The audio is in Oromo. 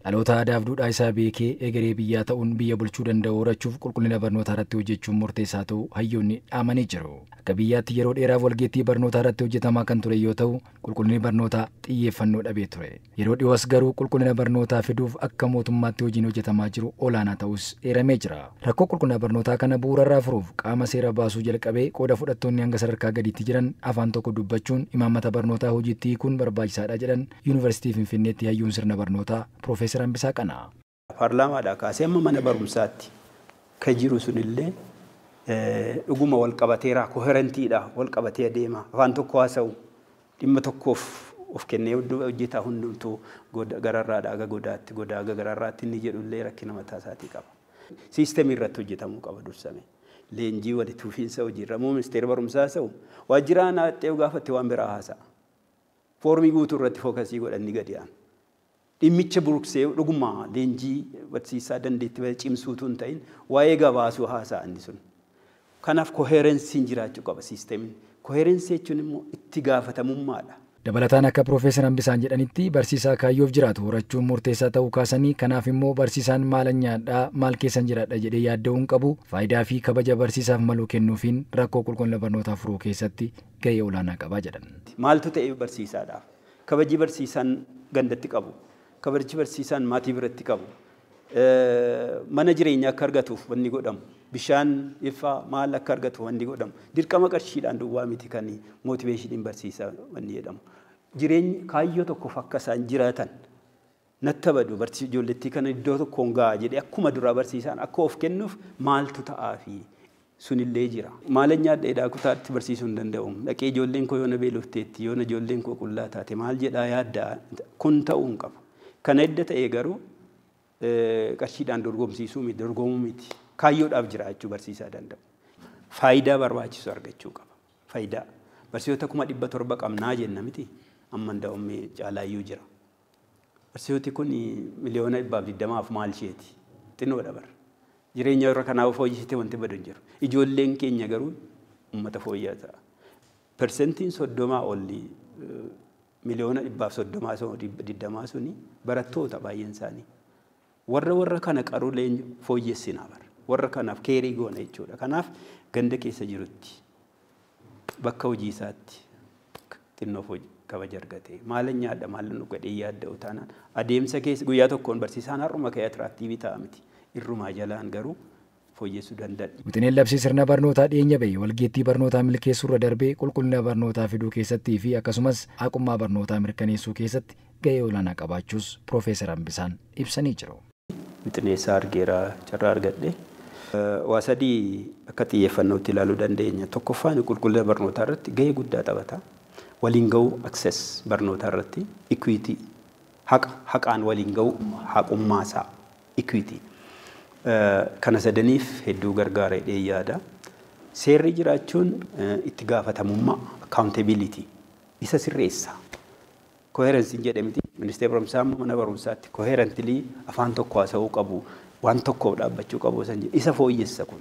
dhaloota aadaaf duudhaa isaa beekee egeree biyyaa ta'uun biyya bulchuu danda'u horachuuf qulqullina barnootaa irratti hojjechuun murteessaa ta'uu hayyoonni dhaamanii jiru. Akka biyyaatti yeroo dheeraaf walgeettii barnootaa irratti hojjetamaa kan ture yoo ta'u, qulqullinni barnootaa xiyyeeffannoo dhabee ture. Yeroo dhiyoos garuu qulqullina barnootaa fiduuf akka mootummaatti hojiin hojjetamaa jiru olaanaa ta'us eeramee jira. Rakkoo qulqullina barnootaa kana bu'uurarraa furuuf qaama seera baasuu jalqabee qooda fudhattoonni hanga sadarkaa gadiitti jiran afaan tokko dubbachuun imaammata barnootaa hojiitti hiikuun barbaachisaadha jedhan Yuunivarsiitii Finfinneetti hayyuun sirna barnootaa Profeesar Hambisaa Qanaa. Paarlaamaadhaa kaasee amma mana barumsaatti kan jiru sunillee dhuguma wal qabateera koherentiidha wal qabatee adeema afaan tokko haasa'u dhimma tokkoof of kennee hojjetaa hundumtuu gararraadhaa aga godaatti godaa aga gararraatti inni jedhullee rakkina mataa isaatii qaba. Siistemii irratti hojjetamuu qaba dursame. Leenjii walitti fufiinsa hojiirra ministeera barumsaa haasa'u waajjiraan haxxee gaafatte waan biraa haasa'a. Foormii guutuu irratti fookasii godhanni gadi aanu. Dhimmicha buruksee dhuguma leenjii barsiisaa dandeetti cimsuutu hin ta'in waa'ee gabaasuu haasa'anni sun. Kanaaf koherensiin jiraachuu qaba siistemiin. Koherensii jechuun immoo itti gaafatamummaadha. Dabalataan akka Profeesar Hambisaan jedhanitti barsiisaa kaayyoof jiraatu horachuun murteessaa ta'uu kaasanii kanaaf immoo barsiisaan maalan nyaadhaa maal keessan jiraadha jedhee yaadda'uu hin qabu faayidaa fi kabaja barsiisaaf malu kennuufiin rakkoo qulqullina barnootaa furuu keessatti gahee olaanaa qaba jedhan. Maaltu ta'e barsiisaadhaaf? Kabaji barsiisaan gandatti qabu. Kabaji barsiisaan maatii biratti qabu. Mana jireenyaa akka argatuuf wanni godhamu. Bishaan ifaa maal akka argatuuf wanni godhamu. Dirqama qarshiidhaan duwwaa miti kan mootiveeshiniin barsiisaa wanni jedhamu. Jireenyi kaayyoo tokkoof akka isaan jiraatan natti badu barsiisuu ijoollettii kana iddoo tokkoon gahaa jedhee akkuma duraa barsiisaan akka of kennuuf maaltu ta'aafi sunillee jira. Maalan nyaadheedhaa kutaatti barsiisuu hin danda'u. Dhaqee ijoolleen koo yoona beelofteetti yoona ijoolleen koo qullaa taate maal jedhaa yaaddaa kun ta'uu hin qabu. Kana edda ta'ee garuu qarshiidhaan dorgomuu miti. Kaayyoodhaaf jiraachuu barsiisaa danda'u. Faayidaa barbaachisu argachuu qaba. Faayidaa. Barsiisota 700 qabnaa jenna miti. Amma nda'ummee caalaayyuu jira. Barsiisoti kun miliyoona 120 maal isheeti. Xinnoodha bara. Jireenya irra kanaaf fooyyessite wanti badu hin jiru. Ijoolleen keenya garuu uummata fooyyaa ta'a. Persentiin 30 olli miliyoona 130 suni barattoota baay'een isaanii. Warra kana qaruulee fooyyessinaa bara. Warra kanaaf keerii goona jechuudha. Kanaaf ganda keessa jirutti bakka hojii isaatti xinnoo kabaja argate. Maalan nyaadha maalan dhugadhee yaadda'u taanaan adeemsa keessa guyyaa tokkoon barsiisaan har'uma ka'ee atiraaktiivii ta'a miti. Irrumaa jalaan garuu fooyyessuu danda'a. Wixineen labsii sirna barnootaa dhiyeenya bahe walgeettii barnootaa milkeessuu irra darbee qulqullina barnootaa fiduu keessattii fi akkasumas haqummaa barnootaa mirkaneessuu keessatti gahee olaanaa qabaachuus Profeesar Hambisaan ibsanii jiru. Wixineessaa argeeraa carraa argadhe. Waa sadii akka xiyyeeffannootti ilaaluu dandeenya. Tokkoffaan qulqullina barnootaa irratti gahee guddaa taphata. Waliin gahuu access barnootaa irratti equity haqaan waliin gahuu haqummaasaa equity. Kana sadaniif hedduu gargaara jedhee yaada. Seerri jiraachuun itti gaafatamummaa accountability isa sirreessa. Coherency jedhamti ministeera barumsaa mana barumsaatti coherently afaan tokko haasa'uu qabu waan tokkoof dhaabbachuu qabu isa fooyyessa kun.